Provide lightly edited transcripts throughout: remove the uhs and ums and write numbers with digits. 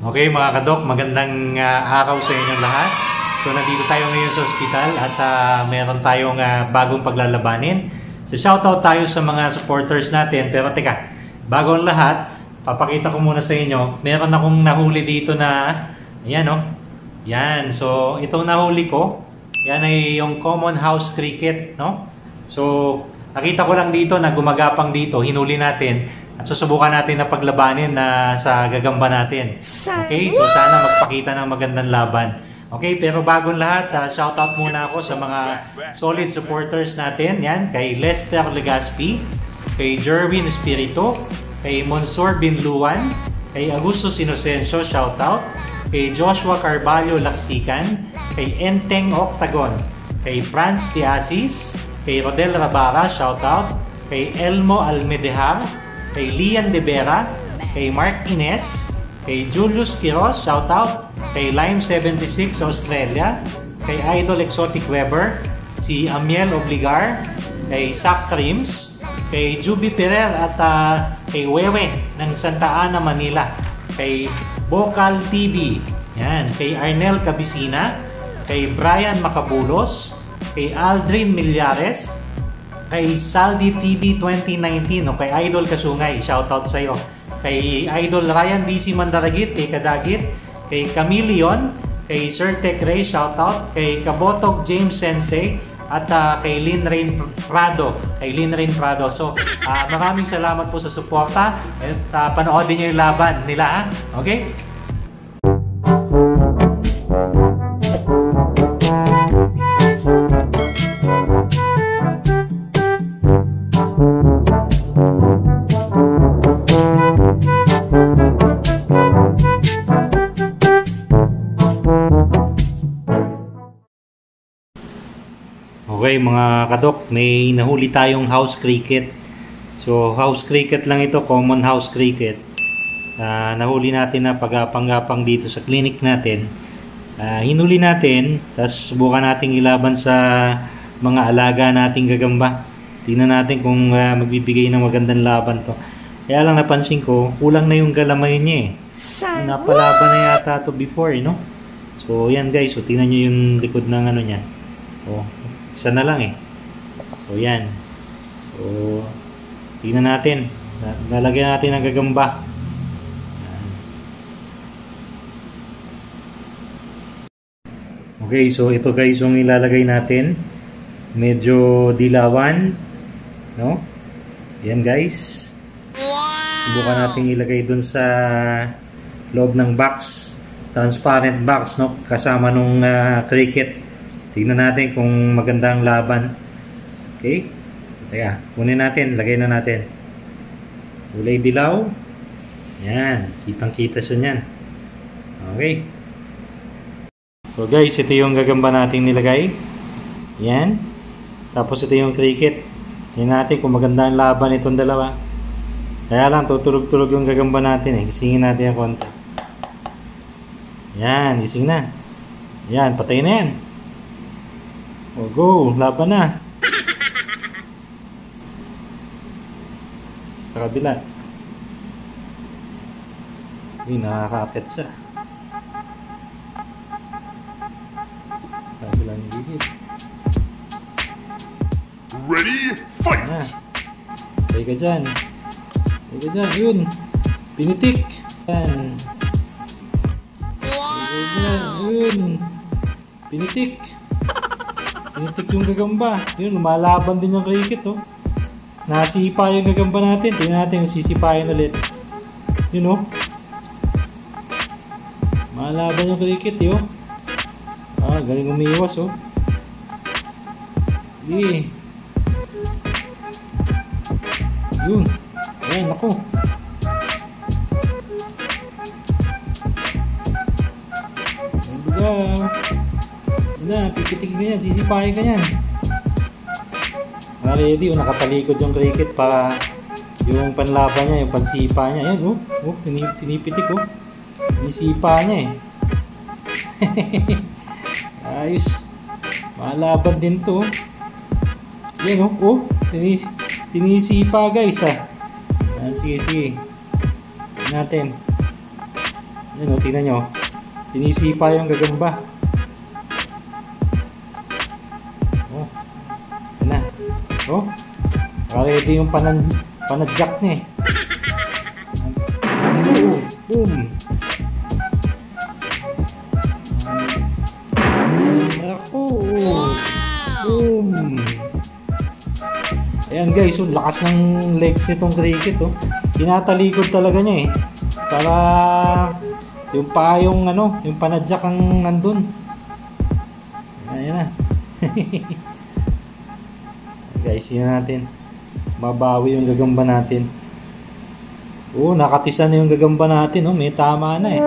Okay mga kadok, magandang araw sa inyong lahat. So nandito tayo ngayon sa ospital at meron tayong bagong paglalabanin. So shoutout tayo sa mga supporters natin. Pero teka, bago ang lahat, papakita ko muna sa inyo. Meron akong nahuli dito na, ayan o. Yan, so itong nahuli ko, yan ay yung common house cricket, no? So nakita ko lang dito na gumagapang dito, hinuli natin. At susubukan natin na paglabanin na sa gagamba natin. Okay, so sana magpakita ng magandang laban. Okay, pero bagong lahat, shoutout muna ako sa mga solid supporters natin. Yan, kay Lester Legaspi, kay Jerwin Espirito, kay Monsor Binluan, kay Agustus Inocencio, shoutout, kay Joshua Carvalho Laksikan, kay Enteng Octagon, kay Franz Tiasis, kay Rodel Rabara, shoutout, kay Elmo Almedejar, kay Lian De Vera, kay Mark Ines, kay Julius Quiros, shoutout, kay Lime76 Australia, kay Idol Exotic Weber, si Amiel Obligar, kay Zach Crims, kay Juby Perer at kay Wewe ng Santa Ana, Manila, kay Vocal TV, yan, kay Arnel Cabicina, kay Brian Macabulos, kay Aldrin Millares, kay Saldi TV 2019 o kay Idol Kasungay, shoutout sa iyo. Kay Idol Ryan DC Mandaragit, kay Kadagit, kay Chameleon, kay Sir Tech Ray, shoutout, kay Kabotog James Sensei at kay Lynn Rain Prado, So, maraming salamat po sa suporta at panoodin niyo yung laban nila, okay? Okay mga kadok, may nahuli tayong house cricket. So house cricket lang ito, common house cricket. Nahuli natin na pagapang-gapang dito sa clinic natin. Hinuli natin, tapos subukan natin ilaban sa mga alaga nating gagamba. Tingnan natin kung magbibigay ng magandang laban to. Kaya lang napansin ko, kulang na yung galamay niya eh. Napalaban na yata to before, no? So yan guys, so tingnan nyo yung likod ng ano niya. Oh, isa na lang eh. So yan. So tingnan natin. Lalagyan natin ng gagamba. Okay, so ito guys yung ilalagay natin. Medyo dilawan, no? Yan guys. Subukan natin ilagay dun sa loob ng box. Transparent box, no? Kasama nung cricket. Tignan natin kung maganda ang laban. Okay? Teka, kunin natin. Lagay na natin. Kulay dilaw. Yan. Kitang-kita siya niyan. Okay. So guys, ito yung gagamba natin nilagay. Yan. Tapos ito yung cricket. Tignan natin kung maganda ang laban itong dalawa. Kaya lang, tutulog-tulog yung gagamba natin eh. Gisingin natin yung konti. Yan. Gising na. Yan. Patay na yan. O go, laban na. Sa kabila. Uy, nakakaakit siya. Sa kabila ng gigit. Ready, fight! Patay ka dyan. Patay ka dyan, yun. Pinitik. Yan. Patay ka dyan, yun. Pinitik. Pinitik yung gagamba. Yun, lumalaban din yung cricket, oh. Nasipa yung gagamba natin. Tingnan natin yung sisipain ulit. Yun, oh. Lumalaban yung cricket, oh. Galing umiwas, oh. Sige. Yun. Ayan, ako. Ayan, baga. Na, pipitikin ka yan, sisipahin ka yan. Ready, nakatalikod yung cricket para yung panlaban niya, yung pansipa niya. Ayan, pinipitik, Sinisipa niya eh. Ayos. Malaban din to. Ayan, sinisipa guys, Sige. natin. Yan o, tingnan nyo. Sinisipa yung gagamba. Oh. Yan na. Oh. Ready yung panadjak niya eh. Boom. Ako. Boom. Ayan guys, oh, lakas ng legs nitong cricket oh. Tinatalikod talaga niya eh. Para yung pa yung ano, yung panadjak ang nandun. Ayan na. Guys, yun natin. Mabawi yung gagamba natin. Oh, nakatisan na yung gagamba natin oh. May tama na eh.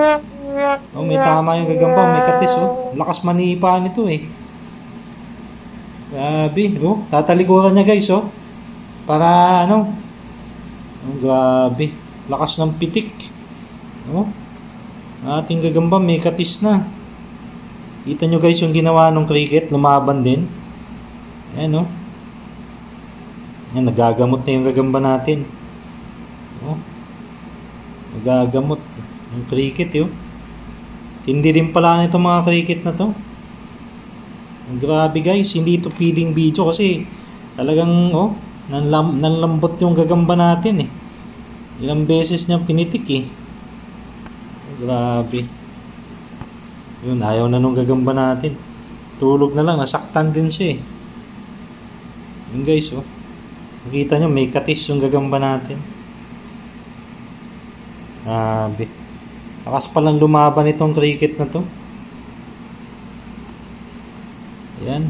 Oh, may tama yung gagamba, may katis oh. Lakas manipa nito eh. Grabe, oh. Tatalikuran niya guys oh. Para ano? Oh, grabe. Lakas ng pitik. Oh. Ating gagamba may katis na. Kita nyo guys yung ginawa ng cricket, lumaban din. Ayan oh. Yan, nagagamot na yung gagamba natin. Oh. Nagagamot yung cricket yun. Hindi din pala nito mga cricket na to. Grabe guys, hindi ito feeding video kasi talagang oh, nanlambot yung gagamba natin eh. Ilang beses niyang pinitik eh. Grabe. Yun, ayaw na nung gagamba natin. Tulog na lang, nasaktan din siya eh. Yun guys oh. Makita nyo, may katis yung gagamba natin. Grabe. Lakas palang lumaban itong cricket na to. Ayan.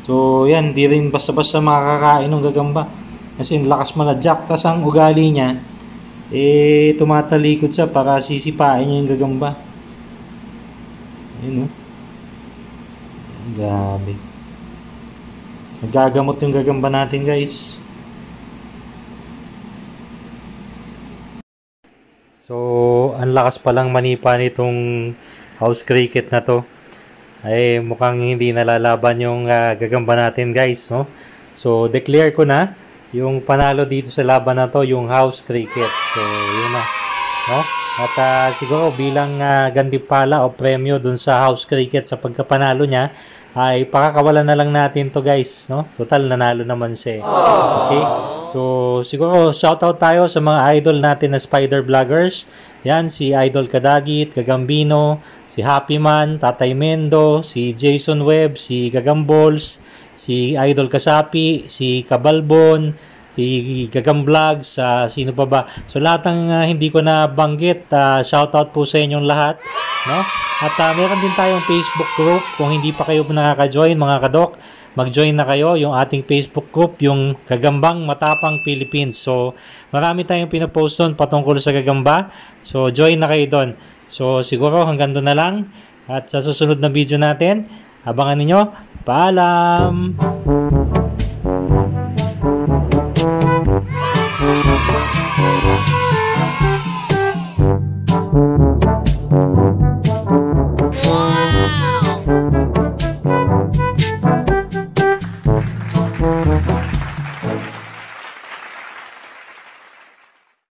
So, yan. Di rin basta-basta makakakain ng gagamba. Kasi lakas manadjak. Tas ang ugali niya, eh, tumatalikod siya para sisipain niya yung gagamba. Ayan, oh. Grabe. Nagagamot yung gagamba natin, guys. So, ang lakas palang manipa nitong house cricket na to. Ay, mukhang hindi nalalaban yung gagamba natin guys. No? So, declare ko na yung panalo dito sa laban na to, yung house cricket. So, yun na. No? At siguro bilang gantimpala o premyo dun sa house cricket sa pagkapanalo niya, ay pakakawalan na lang natin to guys, no? Total nanalo naman siya. Okay? So siguro shoutout tayo sa mga idol natin na spider vloggers. Yan si Idol Kadagit, Gagambino, si Happy Man, Tatay Mendo, si Jason Webb, si Gagambols, si Idol Kasapi, si Kabalbon, si Gagamblogs, sino pa ba? So lahat ng hindi ko na banggit, shoutout po sa inyong lahat, no? At meron din tayong Facebook group. Kung hindi pa kayo nakaka-join mga kadok, mag-join na kayo. Yung ating Facebook group, yung Gagambang Matapang Philippines. So marami tayong pinapost doon patungkol sa gagamba. So join na kayo doon. So siguro hanggang doon na lang. At sa susunod na video natin, abangan ninyo. Paalam!